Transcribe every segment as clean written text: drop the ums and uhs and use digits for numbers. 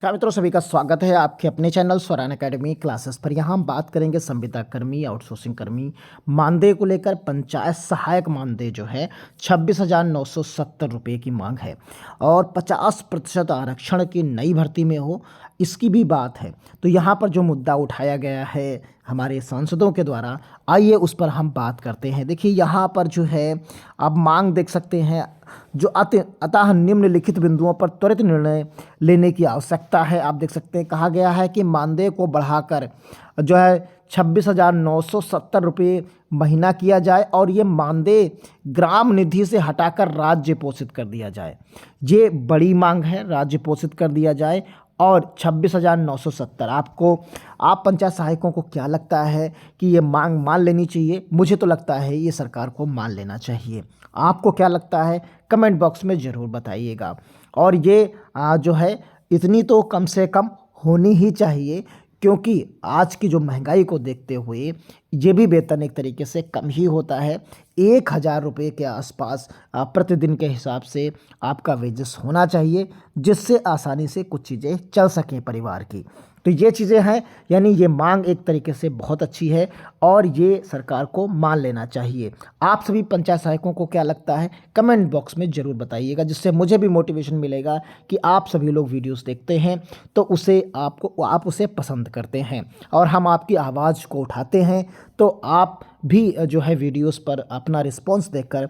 नमस्कार मित्रों, सभी का स्वागत है आपके अपने चैनल स्वरान एकेडमी क्लासेस पर। यहाँ हम बात करेंगे संविदा कर्मी, आउटसोर्सिंग कर्मी मानदेय को लेकर। पंचायत सहायक मानदेय जो है 26,970 रुपये की मांग है और 50% आरक्षण की नई भर्ती में हो, इसकी भी बात है। तो यहाँ पर जो मुद्दा उठाया गया है हमारे सांसदों के द्वारा, आइए उस पर हम बात करते हैं। देखिए यहाँ पर जो है आप मांग देख सकते हैं, जो अतः निम्नलिखित बिंदुओं पर त्वरित निर्णय लेने की आवश्यकता है। आप देख सकते हैं कहा गया है कि मानदेय को बढ़ाकर जो है 26,970 रुपये महीना किया जाए और ये मानदेय ग्राम निधि से हटाकर राज्य पोषित कर दिया जाए। ये बड़ी मांग है, राज्य पोषित कर दिया जाए। और 26,970 आप पंचायत सहायकों को क्या लगता है कि ये मांग मान लेनी चाहिए? मुझे तो लगता है ये सरकार को मान लेना चाहिए। आपको क्या लगता है? कमेंट बॉक्स में ज़रूर बताइएगा। और ये जो है इतनी तो कम से कम होनी ही चाहिए, क्योंकि आज की जो महंगाई को देखते हुए ये भी वेतन एक तरीके से कम ही होता है। 1,000 रुपये के आसपास प्रतिदिन के हिसाब से आपका वेजेस होना चाहिए, जिससे आसानी से कुछ चीज़ें चल सकें परिवार की। तो ये चीज़ें हैं, यानी ये मांग एक तरीके से बहुत अच्छी है और ये सरकार को मान लेना चाहिए। आप सभी पंचायत सहायकों को क्या लगता है? कमेंट बॉक्स में ज़रूर बताइएगा, जिससे मुझे भी मोटिवेशन मिलेगा कि आप सभी लोग वीडियोस देखते हैं तो आप उसे पसंद करते हैं और हम आपकी आवाज़ को उठाते हैं। तो आप भी जो है वीडियोस पर अपना रिस्पॉन्स देकर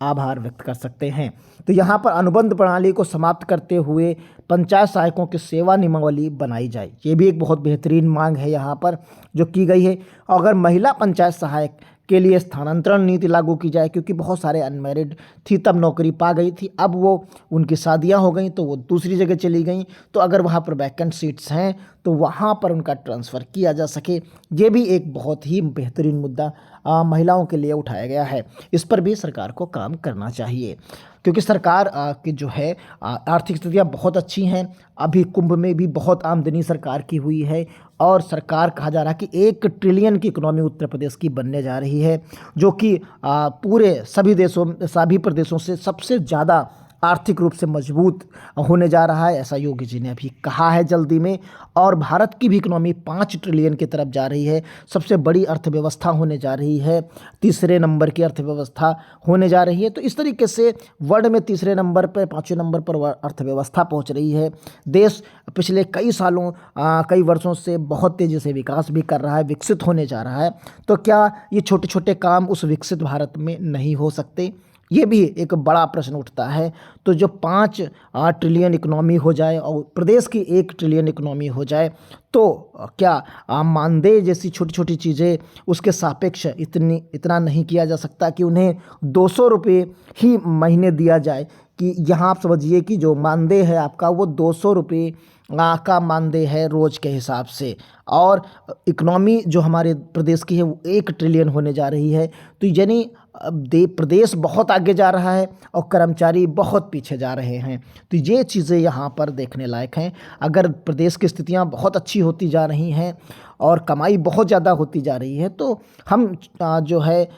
आभार व्यक्त कर सकते हैं। तो यहाँ पर अनुबंध प्रणाली को समाप्त करते हुए पंचायत सहायकों की सेवा नियमावली बनाई जाए, ये भी एक बहुत बेहतरीन मांग है यहाँ पर जो की गई है। अगर महिला पंचायत सहायक के लिए स्थानांतरण नीति लागू की जाए, क्योंकि बहुत सारे अनमैरिड थी तब नौकरी पा गई थी, अब वो उनकी शादियां हो गई तो वो दूसरी जगह चली गई। तो अगर वहाँ पर वैकेंट सीट्स हैं तो वहाँ पर उनका ट्रांसफ़र किया जा सके, ये भी एक बहुत ही बेहतरीन मुद्दा महिलाओं के लिए उठाया गया है। इस पर भी सरकार को काम करना चाहिए, क्योंकि सरकार की जो है आर्थिक स्थितियाँ बहुत अच्छी हैं। अभी कुंभ में भी बहुत आमदनी सरकार की हुई है और सरकार कहा जा रहा है कि 1 ट्रिलियन की इकोनॉमी उत्तर प्रदेश की बनने जा रही है, जो कि पूरे सभी प्रदेशों से सबसे ज़्यादा आर्थिक रूप से मजबूत होने जा रहा है, ऐसा योगी जी ने अभी कहा है जल्दी में। और भारत की भी इकोनॉमी 5 ट्रिलियन की तरफ जा रही है, सबसे बड़ी अर्थव्यवस्था होने जा रही है, तीसरे नंबर की अर्थव्यवस्था होने जा रही है। तो इस तरीके से वर्ल्ड में तीसरे नंबर पर, 5वें नंबर पर अर्थव्यवस्था पहुंच रही है। देश पिछले कई वर्षों से बहुत तेज़ी से विकास भी कर रहा है, विकसित होने जा रहा है। तो क्या ये छोटे छोटे काम उस विकसित भारत में नहीं हो सकते? ये भी एक बड़ा प्रश्न उठता है। तो जो 5 ट्रिलियन इकोनॉमी हो जाए और प्रदेश की 1 ट्रिलियन इकोनॉमी हो जाए, तो क्या मानदेय जैसी छोटी छोटी चीज़ें उसके सापेक्ष इतना नहीं किया जा सकता कि उन्हें 200 रुपये ही महीने दिया जाए? कि यहाँ आप समझिए कि जो मानदेय है आपका वो 200 रुपये का मानदेय है रोज़ के हिसाब से, और इकनॉमी जो हमारे प्रदेश की है वो 1 ट्रिलियन होने जा रही है। तो यानी प्रदेश बहुत आगे जा रहा है और कर्मचारी बहुत पीछे जा रहे हैं। तो ये चीज़ें यहाँ पर देखने लायक हैं। अगर प्रदेश की स्थितियाँ बहुत अच्छी होती जा रही हैं और कमाई बहुत ज़्यादा होती जा रही है, तो हम जो है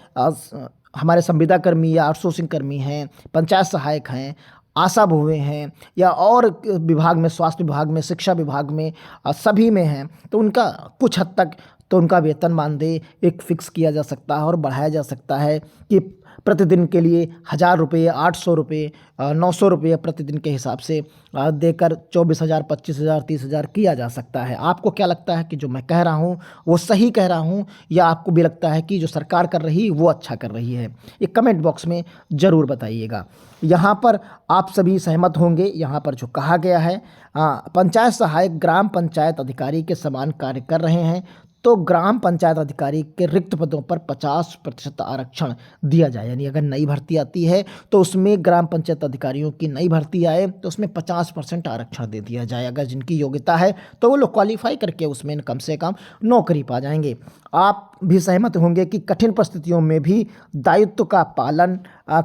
हमारे संविदा कर्मी या आउटसोर्सिंग कर्मी हैं, पंचायत सहायक हैं, आशा बहुएँ हैं, या और विभाग में, स्वास्थ्य विभाग में, शिक्षा विभाग में, सभी में हैं, तो उनका कुछ हद तक तो उनका वेतन मानदेय एक फ़िक्स किया जा सकता है और बढ़ाया जा सकता है कि प्रतिदिन के लिए 1,000 रुपये, 800 रुपये, 900 रुपये प्रतिदिन के हिसाब से देकर 24,000, 25,000, 30,000 किया जा सकता है। आपको क्या लगता है कि जो मैं कह रहा हूँ वो सही कह रहा हूँ, या आपको भी लगता है कि जो सरकार कर रही वो अच्छा कर रही है? ये कमेंट बॉक्स में ज़रूर बताइएगा। यहाँ पर आप सभी सहमत होंगे। यहाँ पर जो कहा गया है, पंचायत सहायक ग्राम पंचायत अधिकारी के समान कार्य कर रहे हैं, तो ग्राम पंचायत अधिकारी के रिक्त पदों पर 50% आरक्षण दिया जाए। यानी अगर नई भर्ती आती है तो उसमें ग्राम पंचायत अधिकारियों की नई भर्ती आए तो उसमें 50% आरक्षण दे दिया जाए। अगर जिनकी योग्यता है तो वो लोग क्वालिफाई करके उसमें कम से कम नौकरी पा जाएंगे। आप भी सहमत होंगे कि कठिन परिस्थितियों में भी दायित्व का पालन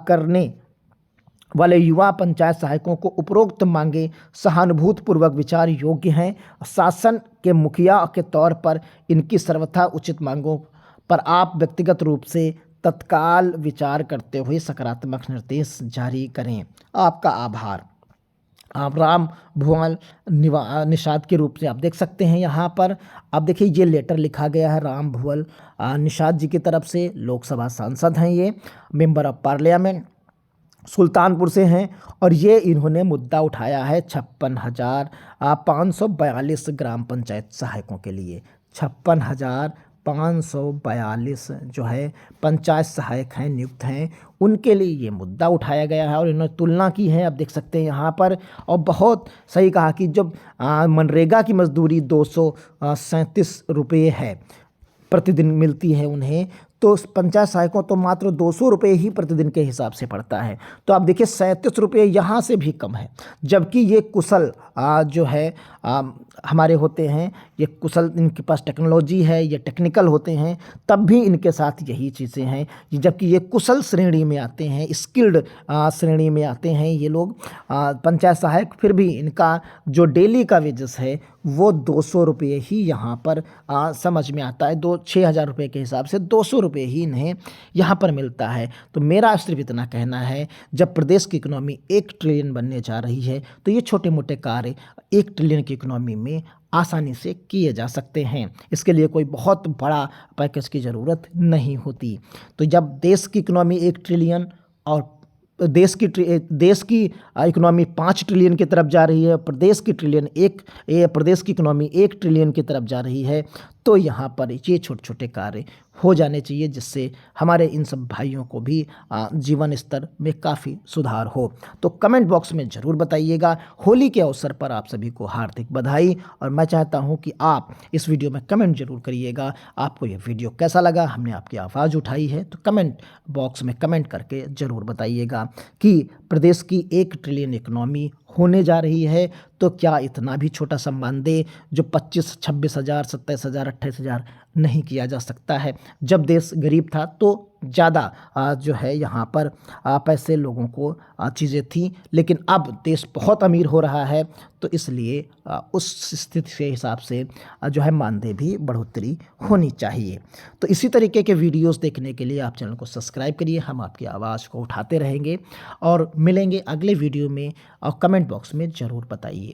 करने वाले युवा पंचायत सहायकों को उपरोक्त मांगे सहानुभूतिपूर्वक विचार योग्य हैं। शासन के मुखिया के तौर पर इनकी सर्वथा उचित मांगों पर आप व्यक्तिगत रूप से तत्काल विचार करते हुए सकारात्मक निर्देश जारी करें। आपका आभार। आप राम भुवन निषाद के रूप से आप देख सकते हैं यहाँ पर। आप देखिए ये लेटर लिखा गया है राम भुवन निषाद जी की तरफ से, लोकसभा सांसद हैं ये, मेंबर ऑफ पार्लियामेंट, सुल्तानपुर से हैं। और ये इन्होंने मुद्दा उठाया है 56,542 ग्राम पंचायत सहायकों के लिए। 56,542 जो है पंचायत सहायक हैं, नियुक्त हैं, उनके लिए ये मुद्दा उठाया गया है। और इन्होंने तुलना की है, आप देख सकते हैं यहाँ पर। और बहुत सही कहा कि जब मनरेगा की मजदूरी 237 रुपये है प्रतिदिन मिलती है उन्हें, तो पंचायत सहायकों तो मात्र 200 रुपये ही प्रतिदिन के हिसाब से पड़ता है। तो आप देखिए 37 रुपये यहाँ से भी कम है। जबकि ये कुशल जो है हमारे होते हैं, ये कुशल, इनके पास टेक्नोलॉजी है, ये टेक्निकल होते हैं, तब भी इनके साथ यही चीज़ें हैं। जबकि ये कुशल श्रेणी में आते हैं, स्किल्ड श्रेणी में आते हैं ये लोग पंचायत सहायक, फिर भी इनका जो डेली का वेजेस है वो 200 रुपये ही यहाँ पर समझ में आता है। 6,000 रुपये के हिसाब से 200 रुपये ही इन्हें यहाँ पर मिलता है। तो मेरा सिर्फ इतना कहना है, जब प्रदेश की इकोनॉमी 1 ट्रिलियन बनने जा रही है, तो ये छोटे मोटे कार्य 1 ट्रिलियन की इकोनॉमी में आसानी से किए जा सकते हैं। इसके लिए कोई बहुत बड़ा पैकेज की ज़रूरत नहीं होती। तो जब देश की इकोनॉमी 1 ट्रिलियन और देश की इकोनॉमी 5 ट्रिलियन की तरफ जा रही है, प्रदेश की इकोनॉमी 1 ट्रिलियन की तरफ जा रही है, तो यहाँ पर ये छोटे छोटे कार्य हो जाने चाहिए, जिससे हमारे इन सब भाइयों को भी जीवन स्तर में काफ़ी सुधार हो। तो कमेंट बॉक्स में ज़रूर बताइएगा। होली के अवसर पर आप सभी को हार्दिक बधाई। और मैं चाहता हूँ कि आप इस वीडियो में कमेंट जरूर करिएगा, आपको ये वीडियो कैसा लगा। हमने आपकी आवाज़ उठाई है, तो कमेंट बॉक्स में कमेंट करके ज़रूर बताइएगा कि प्रदेश की 1 ट्रिलियन इकोनॉमी होने जा रही है, तो क्या इतना भी छोटा सा मानदेय जो 25, 26,000, 27,000, 28,000 नहीं किया जा सकता है। जब देश गरीब था तो ज़्यादा जो है यहाँ पर पैसे लोगों को चीज़ें थी, लेकिन अब देश बहुत अमीर हो रहा है, तो इसलिए उस स्थिति के हिसाब से जो है मानदेय भी बढ़ोतरी होनी चाहिए। तो इसी तरीके के वीडियोस देखने के लिए आप चैनल को सब्सक्राइब करिए। हम आपकी आवाज़ को उठाते रहेंगे और मिलेंगे अगले वीडियो में। और कमेंट बॉक्स में ज़रूर बताइए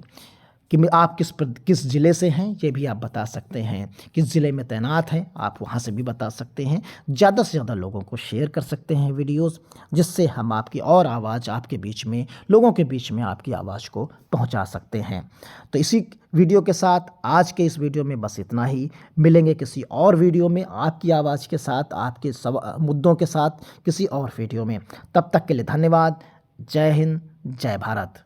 कि आप किस ज़िले से हैं, ये भी आप बता सकते हैं। किस ज़िले में तैनात हैं, आप वहाँ से भी बता सकते हैं। ज़्यादा से ज़्यादा लोगों को शेयर कर सकते हैं वीडियोस, जिससे हम आपकी और आवाज़ आपके बीच में, लोगों के बीच में आपकी आवाज़ को पहुँचा सकते हैं। तो इसी वीडियो के साथ आज के इस वीडियो में बस इतना ही। मिलेंगे किसी और वीडियो में आपकी आवाज़ के साथ, आपके मुद्दों के साथ किसी और वीडियो में। तब तक के लिए धन्यवाद। जय हिंद, जय भारत।